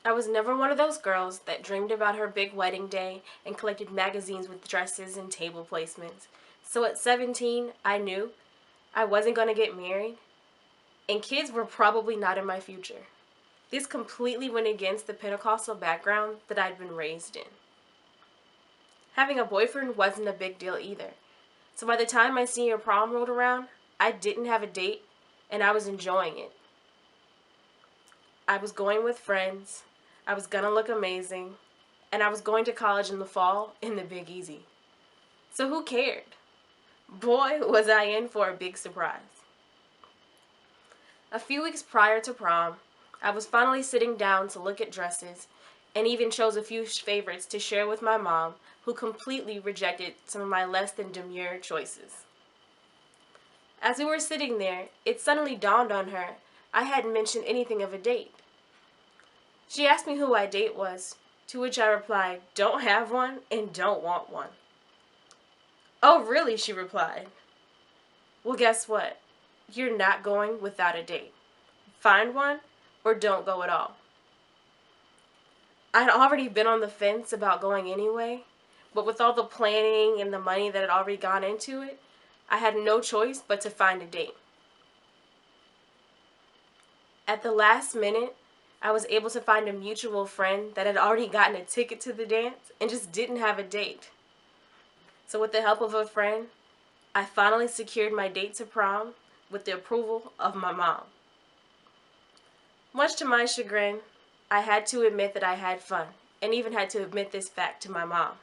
I was never one of those girls that dreamed about her big wedding day and collected magazines with dresses and table placements. So at 17, I knew I wasn't going to get married, and kids were probably not in my future. This completely went against the Pentecostal background that I'd been raised in. Having a boyfriend wasn't a big deal either. So by the time my senior prom rolled around, I didn't have a date, and I was enjoying it. I was going with friends, I was gonna look amazing, and I was going to college in the fall in the Big Easy. So who cared? Boy, was I in for a big surprise. A few weeks prior to prom, I was finally sitting down to look at dresses and even chose a few favorites to share with my mom, who completely rejected some of my less than demure choices. As we were sitting there, it suddenly dawned on her I hadn't mentioned anything of a date. She asked me who my date was, to which I replied, "Don't have one and don't want one." "Oh, really?" she replied. "Well, guess what? You're not going without a date. Find one or don't go at all." I'd already been on the fence about going anyway, but with all the planning and the money that had already gone into it, I had no choice but to find a date. At the last minute, I was able to find a mutual friend that had already gotten a ticket to the dance and just didn't have a date. So with the help of a friend, I finally secured my date to prom with the approval of my mom. Much to my chagrin, I had to admit that I had fun, and even had to admit this fact to my mom.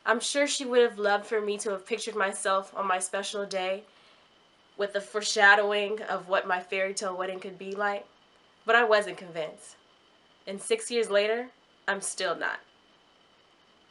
I'm sure she would have loved for me to have pictured myself on my special day with the foreshadowing of what my fairy tale wedding could be like, but I wasn't convinced. And 6 years later, I'm still not.